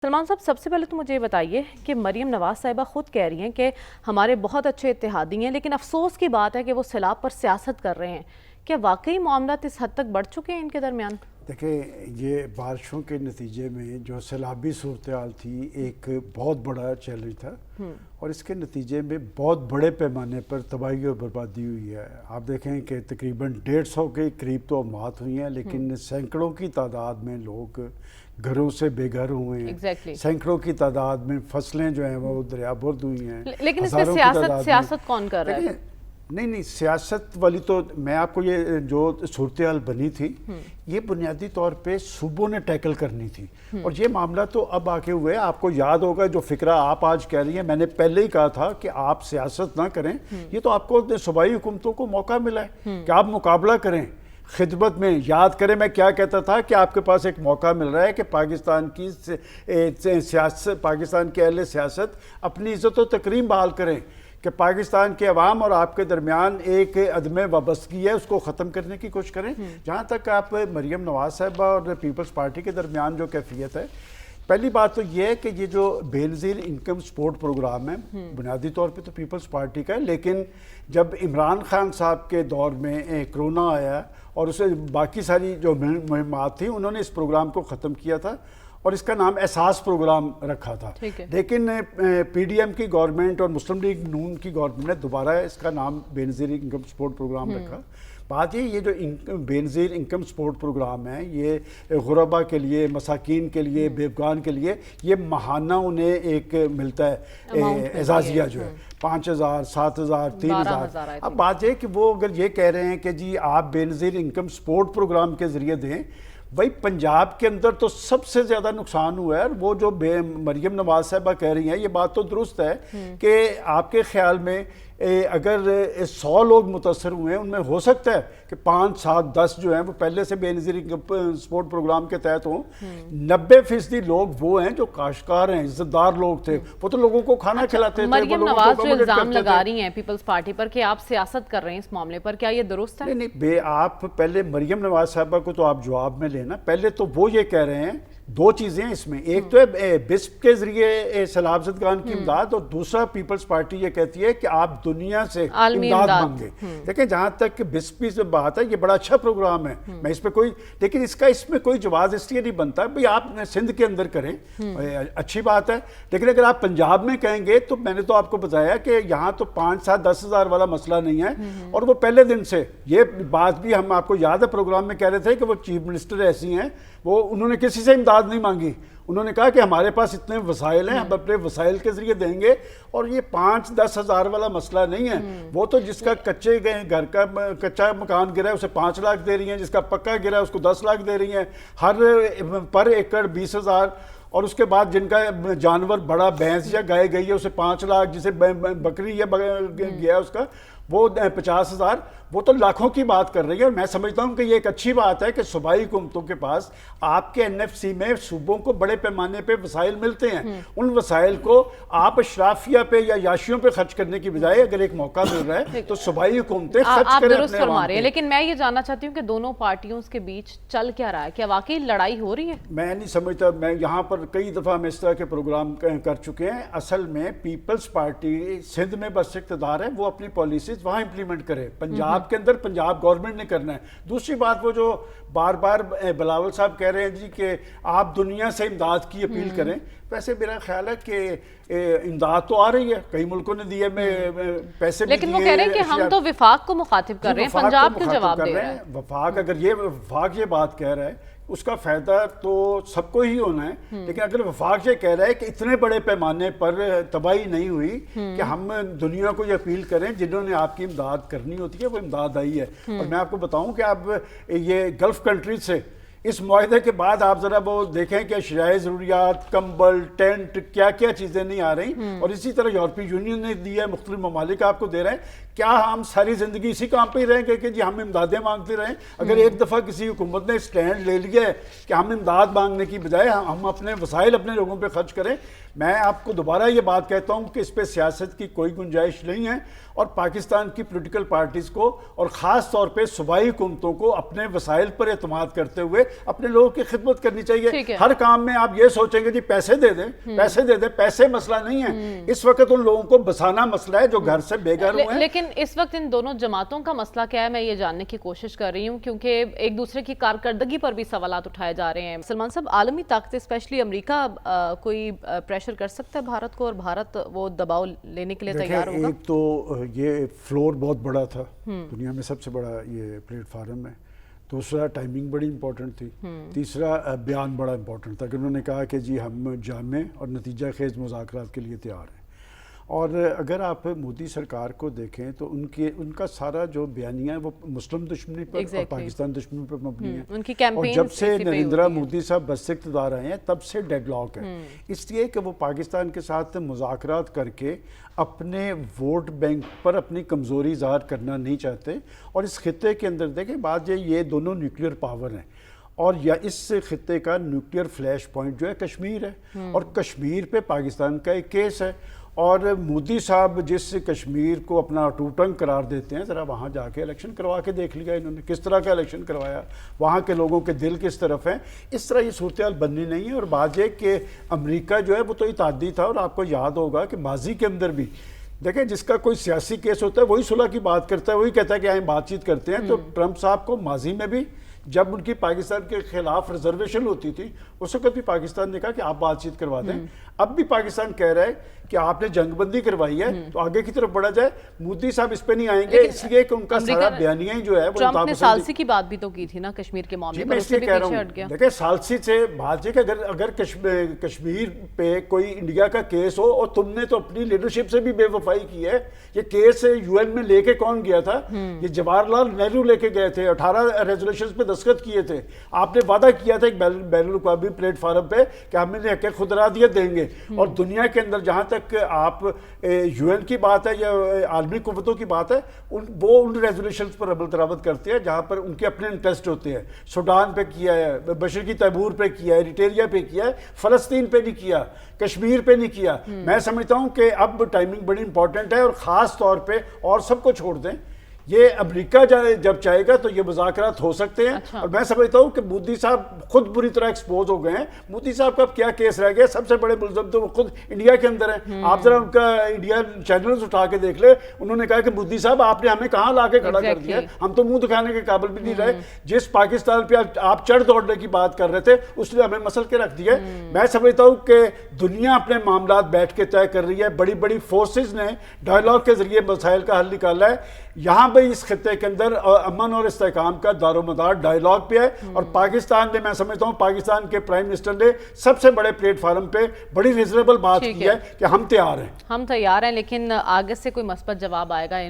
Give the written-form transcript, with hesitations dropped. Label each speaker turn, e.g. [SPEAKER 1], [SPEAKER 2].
[SPEAKER 1] سلمان صاحب، سب سے پہلے تو مجھے یہ بتائیے کہ مریم نواز صاحبہ خود کہہ رہی ہیں کہ ہمارے بہت اچھے اتحادی ہیں، لیکن افسوس کی بات ہے کہ وہ سیلاب پر سیاست کر رہے ہیں۔ کیا واقعی معاملات اس حد تک بڑھ چکے ہیں ان کے درمیان؟
[SPEAKER 2] دیکھیں، یہ بارشوں کے نتیجے میں جو سیلابی صورتحال تھی ایک بہت بڑا چیلنج تھا، اور اس کے نتیجے میں بہت بڑے پیمانے پر تباہی اور بربادی ہوئی ہے۔ آپ دیکھیں کہ تقریباً 150 کے قریب تو اموات ہوئی ہیں، لیکن سینکڑوں کی تعداد میں لوگ گھروں سے بے گھر ہوئے ہیں۔ سینکڑوں کی تعداد میں فصلیں جو ہیں وہ دریا برد ہوئی ہیں۔
[SPEAKER 1] لیکن اس پہ سیاست کون کر رہا ہے؟
[SPEAKER 2] نہیں، سیاست والی تو میں آپ کو یہ جو صورتحال بنی تھی یہ بنیادی طور پہ صوبوں نے ٹیکل کرنی تھی، اور یہ معاملہ تو اب آگے ہوئے۔ آپ کو یاد ہوگا جو فکرہ آپ آج کہہ رہی ہیں، میں نے پہلے ہی کہا تھا کہ آپ سیاست نہ کریں، یہ تو آپ کو صوبائی حکومتوں کو موقع ملا ہے کہ آپ مقابلہ کریں خدمت میں۔ یاد کریں میں کیا کہتا تھا کہ آپ کے پاس ایک موقع مل رہا ہے کہ پاکستان کی سیاست، پاکستان کے اہل سیاست اپنی عزت و تکریم بحال کریں، کہ پاکستان کے عوام اور آپ کے درمیان ایک عدم وابستگی ہے، اس کو ختم کرنے کی کوشش کریں۔ جہاں تک آپ مریم نواز صاحبہ اور پیپلز پارٹی کے درمیان جو کیفیت ہے، پہلی بات تو یہ ہے کہ یہ جو بے نظیر انکم سپورٹ پروگرام ہے بنیادی طور پہ تو پیپلز پارٹی کا ہے، لیکن جب عمران خان صاحب کے دور میں کرونا آیا اور اسے باقی ساری جو مہمات تھیں، انہوں نے اس پروگرام کو ختم کیا تھا اور اس کا نام احساس پروگرام رکھا تھا۔ لیکن پی ڈی ایم کی گورنمنٹ اور مسلم لیگ نون کی گورنمنٹ نے دوبارہ اس کا نام بے نظیر انکم سپورٹ پروگرام رکھا۔ بات یہ جو بے نظیر انکم سپورٹ پروگرام ہے، یہ غربا کے لیے، مساکین کے لیے، بیوگان کے لیے یہ ماہانہ انہیں ایک ملتا ہے اعزازیہ جو ہے 5,000 7,000 3,000۔ اب بات یہ کہ وہ اگر یہ کہہ رہے ہیں کہ جی آپ بے نظیر انکم سپورٹ پروگرام کے ذریعے دیں، بھائی پنجاب کے اندر تو سب سے زیادہ نقصان ہوا ہے، اور وہ جو مریم نواز صاحبہ کہہ رہی ہیں یہ بات تو درست ہے کہ آپ کے خیال میں اگر 100 لوگ متاثر ہوئے ہیں، ان میں ہو سکتا ہے کہ 5 7 10 جو ہیں وہ پہلے سے بے نظیر سپورٹ پروگرام کے تحت ہوں۔ 90% لوگ وہ ہیں جو کاشتکار ہیں، عزت دار لوگ تھے، وہ تو لوگوں کو کھانا کھلاتے تھے۔
[SPEAKER 1] مریم نواز جو الزام لگا رہی ہیں پیپلز پارٹی پر کہ آپ سیاست کر رہے ہیں اس معاملے پر، کیا یہ درست ہے؟
[SPEAKER 2] نہیں، آپ پہلے مریم نواز صاحبہ کو تو آپ جواب میں لینا۔ پہلے تو وہ یہ کہہ رہے ہیں، دو چیزیں اس میں، ایک تو ہے بسپ کے ذریعے سیلاب زدگان کی امداد، اور دوسرا پیپلز پارٹی یہ کہتی ہے کہ آپ دنیا سے امداد مانگیں۔ دیکھیں جہاں تک بسپ کی بات ہے، یہ بڑا اچھا پروگرام ہے، میں اس پہ لیکن اس میں کوئی جواز اس لیے نہیں بنتا بھئی آپ سندھ کے اندر کریں، اچھی بات ہے، لیکن اگر آپ پنجاب میں کہیں گے تو میں نے تو آپ کو بتایا کہ یہاں تو 5 7 10 ہزار والا مسئلہ نہیں ہے، اور وہ پہلے دن سے یہ بات بھی ہم آپ کو یاد ہے پروگرام میں کہہ رہے تھے کہ وہ چیف منسٹر ایسی ہیں، انہوں نے کسی سے امداد نہیں مانگی، انہوں نے کہا کہ ہمارے پاس اتنے وسائل ہیں، ہم اپنے وسائل کے ذریعے دیں گے، اور یہ 5 10 ہزار والا مسئلہ نہیں ہے۔ وہ تو جس کا کچے گئے گھر کا کچا مکان گرا ہے اسے 5 لاکھ دے رہی ہیں، جس کا پکا گرا ہے اس کو 10 لاکھ دے رہی ہیں، ہر پر ایکڑ 20,000، اور اس کے بعد جن کا جانور بڑا بھینس یا گائے گئی ہے اسے 5 لاکھ، جسے بکری یا گیا اس کا وہ 50,000، وہ تو لاکھوں کی بات کر رہی ہے۔ اور میں سمجھتا ہوں کہ یہ ایک اچھی بات ہے کہ صوبائی حکومتوں کے پاس آپ کے این ایف سی میں صوبوں کو بڑے پیمانے پہ وسائل ملتے ہیں، ان وسائل کو آپ اشرافیہ پہ یا یاشیوں پہ خرچ کرنے کی بجائے اگر ایک موقع مل رہا ہے تو صوبائی حکومتیں خرچ کریں اپنے
[SPEAKER 1] درست فرما رہے ہیں، لیکن میں یہ جاننا چاہتی ہوں کہ دونوں پارٹیوں کے بیچ چل کیا رہا ہے؟ کیا واقعی لڑائی ہو رہی ہے؟
[SPEAKER 2] میں نہیں سمجھتا، میں یہاں پر کئی دفعہ ہم اس طرح کے پروگرام کر چکے ہیں۔ اصل میں پیپلز پارٹی سندھ میں بس اقتدار ہے، وہ اپنی پالیسیز وہاں امپلیمنٹ کرے، پنجاب کے اندر پنجاب گورنمنٹ نے کرنا ہے۔ دوسری بات وہ جو بار بار بلاول صاحب کہہ رہے ہیں جی کہ آپ دنیا سے امداد کی اپیل کریں، ویسے میرا خیال ہے کہ امداد تو آ رہی ہے، کئی ملکوں نے دیے میں پیسے بھی دیے،
[SPEAKER 1] لیکن وہ کہہ رہے ہیں کہ ہم تو وفاق کو مخاطب کر رہے ہیں، پنجاب کیوں جواب دے رہے ہیں؟
[SPEAKER 2] وفاق اگر وفاق یہ بات کہہ رہا ہے اس کا فائدہ تو سب کو ہی ہونا ہے، لیکن اگر وفاق یہ کہہ رہا ہے کہ اتنے بڑے پیمانے پر تباہی نہیں ہوئی کہ ہم دنیا کو یہ اپیل کریں جنہوں نے آپ کی امداد کرنی ہوتی ہے وہ امداد آئی ہے۔ اور میں آپ کو بتاؤں کہ اب یہ گلف کنٹریز سے اس معاہدے کے بعد آپ ذرا وہ دیکھیں کہ اشیائے ضروریات، کمبل، ٹینٹ، کیا کیا چیزیں نہیں آ رہی، اور اسی طرح یورپی یونین نے دی ہے، مختلف ممالک آپ کو دے رہے ہیں۔ کیا ہم ساری زندگی اسی کام پہ ہی رہیں گے کہ جی ہم امدادیں مانگتے رہیں؟ اگر ایک دفعہ کسی حکومت نے اسٹینڈ لے لیا ہے کہ ہم امداد مانگنے کی بجائے ہم اپنے وسائل اپنے لوگوں پہ خرچ کریں، میں آپ کو دوبارہ یہ بات کہتا ہوں کہ اس پہ سیاست کی کوئی گنجائش نہیں ہے، اور پاکستان کی پولیٹیکل پارٹیز کو اور خاص طور پہ صوبائی حکومتوں کو اپنے وسائل پر اعتماد کرتے ہوئے اپنے لوگوں کی خدمت کرنی چاہیے۔ ہر کام میں آپ یہ سوچیں گے جی پیسے دے دیں، پیسے دے دیں، پیسے مسئلہ نہیں ہے، اس وقت ان لوگوں کو بسانا مسئلہ ہے جو گھر سے بے گھر ہوئے ہیں۔
[SPEAKER 1] لیکن اس وقت ان دونوں جماعتوں کا مسئلہ کیا ہے، میں یہ جاننے کی کوشش کر رہی ہوں، کیونکہ ایک دوسرے کی کارکردگی پر بھی سوالات اٹھائے جا رہے ہیں۔ سلمان صاحب، عالمی طاقتیں اسپیشلی امریکہ کوئی پریشر کر سکتا ہے بھارت کو، اور بھارت وہ دباؤ لینے کے لیے تیار ہوگا؟
[SPEAKER 2] ایک تو یہ فلور بہت بڑا تھا، دنیا میں سب سے بڑا یہ پلیٹ فارم ہے، دوسرا ٹائمنگ بڑی امپورٹنٹ تھی، تیسرا بیان بڑا امپورٹنٹ تھا کہ انہوں نے کہا کہ جی ہم جامع اور نتیجہ خیز مذاکرات کے لیے تیار ہیں۔ اور اگر آپ مودی سرکار کو دیکھیں تو ان کا سارا جو بیانیہ ہے وہ مسلم دشمنی پر اور پاکستان دشمنی پر مبنی ہے، اور جب سے نریندرا مودی صاحب بس اقتدار آئے ہیں تب سے ڈیڈ لاک ہے، اس لیے کہ وہ پاکستان کے ساتھ مذاکرات کر کے اپنے ووٹ بینک پر اپنی کمزوری ظاہر کرنا نہیں چاہتے۔ اور اس خطے کے اندر دیکھیں بات یہ دونوں نیوکلیئر پاور ہیں، اور یا اس خطے کا نیوکلیئر فلیش پوائنٹ جو ہے کشمیر ہے، اور کشمیر پہ پاکستان کا ایک کیس ہے، اور مودی صاحب جس کشمیر کو اپنا ٹوٹنگ قرار دیتے ہیں، ذرا وہاں جا کے الیکشن کروا کے دیکھ لیا انہوں نے کس طرح کا الیکشن کروایا، وہاں کے لوگوں کے دل کس طرف ہیں۔ اس طرح یہ صورتحال بننی نہیں ہے۔ اور بات یہ کہ امریکہ جو ہے وہ تو اتحادی تھا، اور آپ کو یاد ہوگا کہ ماضی کے اندر بھی دیکھیں جس کا کوئی سیاسی کیس ہوتا ہے وہی صلح کی بات کرتا ہے، وہی کہتا ہے کہ آئیں بات چیت کرتے ہیں۔ تو ٹرمپ صاحب کو ماضی میں بھی جب ان کی پاکستان کے خلاف ریزرویشن ہوتی تھی اس وقت بھی پاکستان نے کہا کہ آپ بات چیت کروا دیں، اب بھی پاکستان کہہ رہا ہے کہ آپ نے جنگ بندی کروائی ہے تو آگے کی طرف بڑھا جائے۔ مودی صاحب اس پہ نہیں آئیں گے، اس لیے کہ ان کا سارا بیانیہ جو ہے وہ
[SPEAKER 1] ٹرمپ نے سالسی کی بات بھی تو کی تھی نا کشمیر کے معاملے پر، اس سے بھی پیچھے ہٹ گیا۔
[SPEAKER 2] دیکھیں سالسی سے بات ہے کہ اگر کشمیر پہ کوئی انڈیا کا کیس ہو اور تم نے تو اپنی لیڈرشپ سے بھی بے وفائی کی ہے، یہ کیس یو این میں لے کے کون گیا تھا؟ یہ جواہر لال نہرو لے کے گئے تھے، 18 ریزولوشنز پہ دستخط کیے تھے۔ آپ نے وعدہ کیا تھا ایک بین الاقوامی پلیٹ فارم پہ کہ ہم انہیں حق خودارادیت دیں گے، اور دنیا کے اندر جہاں تک آپ یو این کی بات ہے یا عالمی قوتوں کی بات ہے، وہ ان ریزولوشنز پر عمل درآمد کرتے ہیں جہاں پر ان کے اپنے انٹرسٹ ہوتے ہیں۔ سوڈان پہ کیا ہے، مشرقی تیمور پہ کیا ہے، ایریٹریا پہ کیا ہے، فلسطین پہ نہیں کیا، کشمیر پہ نہیں کیا۔ میں سمجھتا ہوں کہ اب ٹائمنگ بڑی امپورٹنٹ ہے، اور خاص طور پہ اور سب کو چھوڑ دیں، یہ امریکہ جب چاہے گا تو یہ مذاکرات ہو سکتے ہیں۔ اور میں سمجھتا ہوں کہ مودی صاحب خود بری طرح ایکسپوز ہو گئے ہیں۔ مودی صاحب کا کیا کیس رہ گیا؟ سب سے بڑے ملزم تو وہ خود انڈیا کے اندر ہیں۔ آپ ذرا ان کا انڈیا چینلز اٹھا کے دیکھ لیں، انہوں نے کہا کہ مودی صاحب آپ نے ہمیں کہاں لا کے کھڑا کر دیا، ہم تو منہ دکھانے کے قابل بھی نہیں رہے۔ جس پاکستان پہ آپ چڑھ دوڑنے کی بات کر رہے تھے اس نے ہمیں مسل کے رکھ دیا۔ میں سمجھتا ہوں کہ دنیا اپنے معاملات بیٹھ کے طے کر رہی ہے، بڑی بڑی فورسز نے ڈائیلاگ کے ذریعے مسائل کا حل نکالا ہے۔ یہاں پہ اس خطے کے اندر امن اور استحکام کا دار و مدار ڈائیلاگ پہ ہے، اور پاکستان نے، میں سمجھتا ہوں پاکستان کے پرائم منسٹر نے سب سے بڑے پلیٹ فارم پہ بڑی ریزنیبل بات کی ہے کہ ہم تیار ہیں،
[SPEAKER 1] لیکن آگے سے کوئی مثبت جواب آئے گا؟